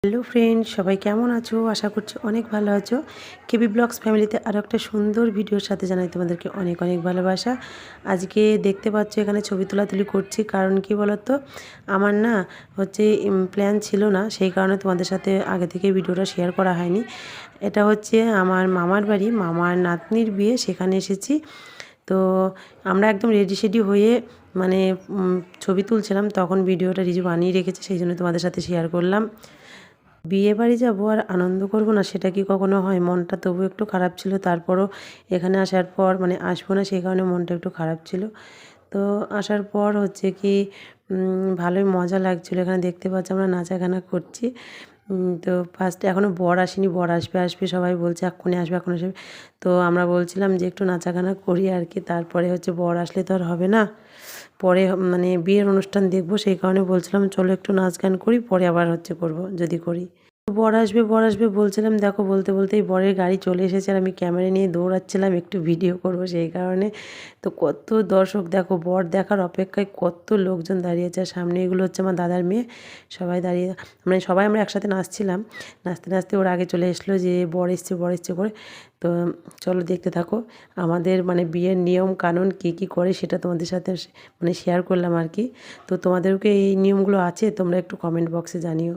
Hello friend, সবাই কেমন আছো? আশা করছি অনেক ভালো আছো। কেবি ব্লগস ফ্যামিলিতে আরও একটা সুন্দর ভিডিওর সাথে জানাই তোমাদেরকে অনেক অনেক ভালোবাসা। আজকে দেখতে পাচ্ছ এখানে ছবি তোলাতুলি করছি, কারণ কি বলো তো, আমার না হচ্ছে প্ল্যান ছিল না, সেই কারণে তোমাদের সাথে আগে থেকে ভিডিওটা শেয়ার করা হয়নি। এটা হচ্ছে আমার মামার বাড়ি, মামার নাতনির বিয়ে, সেখানে এসেছি। তো আমরা একদম রেডি সেডি হয়ে মানে ছবি তুলছিলাম, তখন ভিডিওটা রিজু বানিয়ে রেখেছে, সেই জন্য তোমাদের সাথে শেয়ার করলাম। বিয়ে বাড়ি যাবো আর আনন্দ করব না, সেটা কি কখনো হয়? মনটা তবু একটু খারাপ ছিল, তারপরও এখানে আসার পর মানে আসবো না, সেই কারণে মনটা একটু খারাপ ছিল। তো আসার পর হচ্ছে কি ভালোই মজা লাগছিলো। এখানে দেখতে পাচ্ছি আমরা নাচাগানা করছি। তো ফার্স্টে এখনও বর আসেনি, বর আসবে আসবে সবাই বলছে, এক্ষুনি আসবে এখনও আসবে। তো আমরা বলছিলাম যে একটু নাচাগানা করি আর কি, তারপরে হচ্ছে বর আসলে তো আর হবে না, পরে মানে বিয়ের অনুষ্ঠান দেখবো, সেই কারণে বলছিলাম চলো একটু নাচ গান করি, পরে আবার হচ্ছে করব যদি করি। বর আসবে বর আসবে বলছিলাম, দেখো বলতে বলতেই বরের গাড়ি চলে এসেছে, আর আমি ক্যামেরা নিয়ে দৌড়াচ্ছিলাম একটু ভিডিও করব সেই কারণে। তো কত দর্শক দেখো, বর দেখার অপেক্ষায় কত লোকজন দাঁড়িয়েছে, আর সামনে এগুলো হচ্ছে আমার দাদার মেয়ে, সবাই দাঁড়িয়ে মানে সবাই আমরা একসাথে নাচছিলাম। নাচতে নাচতে ওর আগে চলে এসলো যে বর এসছে করে। তো চলো দেখতে থাকো আমাদের মানে বিয়ের নিয়ম কানুন কী কী করে, সেটা তোমাদের সাথে মানে শেয়ার করলাম আর কি। তো তোমাদেরকে এই নিয়মগুলো আছে, তোমরা একটু কমেন্ট বক্সে জানিও।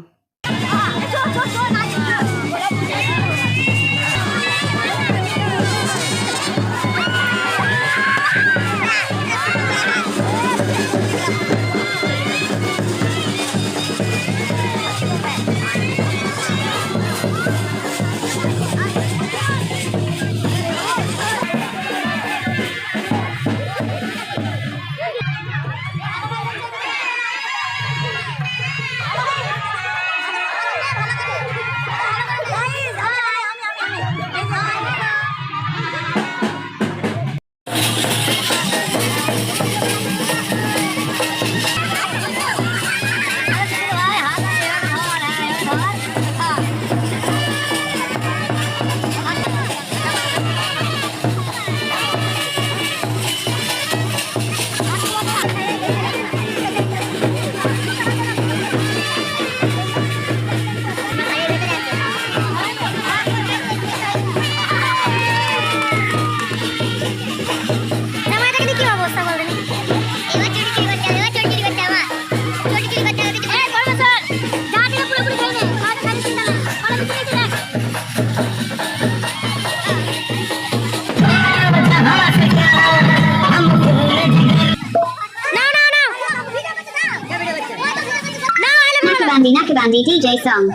Nakabandi DJ song.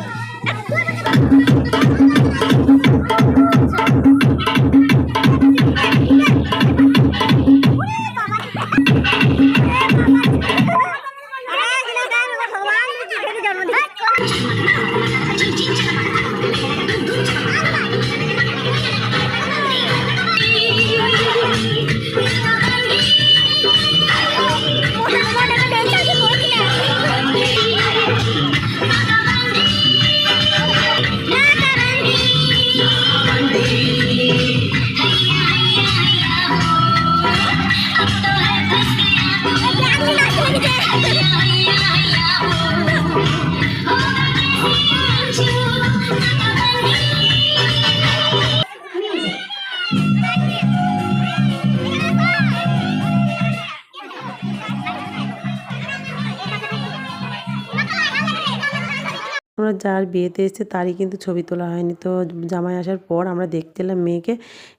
আমরা যার বিয়েতে এসেছে তারই কিন্তু ছবি তোলা হয়নি। তো জামাই আসার পর আমরা দেখতে এলাম মেয়েকে,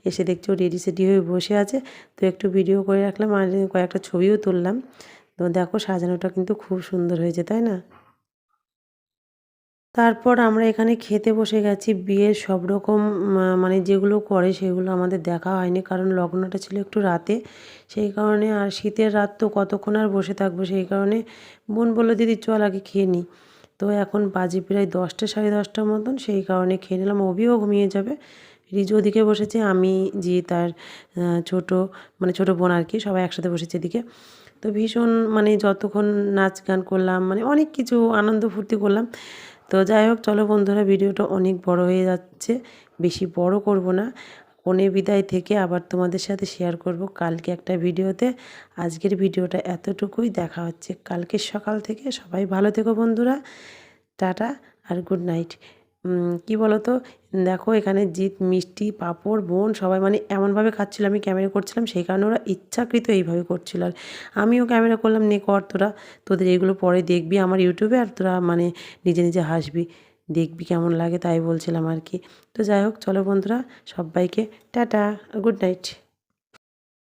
এসে দেখছি ও রেডি সেডি হয়ে বসে আছে। তো একটু ভিডিও করে রাখলাম আর কয়েকটা ছবিও তুললাম। তো দেখো সাজানোটা কিন্তু খুব সুন্দর হয়েছে, তাই না? তারপর আমরা এখানে খেতে বসে গেছি। বিয়ের সব রকম মানে যেগুলো করে সেগুলো আমাদের দেখা হয়নি, কারণ লগ্নটা ছিল একটু রাতে, সেই কারণে। আর শীতের রাত তো কতক্ষণ আর বসে থাকবো, সেই কারণে বোন বললো দিদি চল আগে খেয়ে নিই। তো এখন বাজে প্রায় 10টা 10:30টার মতন, সেই কারণে খেয়ে নিলাম। অভিও ঘুমিয়ে যাবে, রিজু ওদিকে বসেছে, আমি জি তার ছোটো মানে ছোটো বোন আর কি, সবাই একসাথে বসেছে এদিকে। তো ভীষণ মানে যতক্ষণ নাচ গান করলাম, মানে অনেক কিছু আনন্দ ফুর্তি করলাম। তো যাই হোক, চলো বন্ধুরা, ভিডিওটা অনেক বড় হয়ে যাচ্ছে, বেশি বড় করব না। কনে বিদায় থেকে আবার তোমাদের সাথে শেয়ার করব কালকে একটা ভিডিওতে। আজকের ভিডিওটা এতটুকুই, দেখা হচ্ছে কালকে সকাল থেকে। সবাই ভালো থেকো বন্ধুরা, টাটা। আর গুড নাইট। কী বলো তো, দেখো এখানে জিৎ মিষ্টি পাঁপড় বোন সবাই মানে এমনভাবে খাচ্ছিল, আমি ক্যামেরা করছিলাম সেই কারণে ওরা ইচ্ছাকৃত এইভাবে করছিল। আর আমিও ক্যামেরা করলাম, নে কর তোরা, তোদের এগুলো পরে দেখবি আমার ইউটিউবে আর তোরা মানে নিজে নিজে হাসবি, দেখবি কেমন লাগে তাই বলছিলাম আর কি। তো যাই হোক, চলো বন্ধুরা, সবাইকে টাটা, গুড নাইট।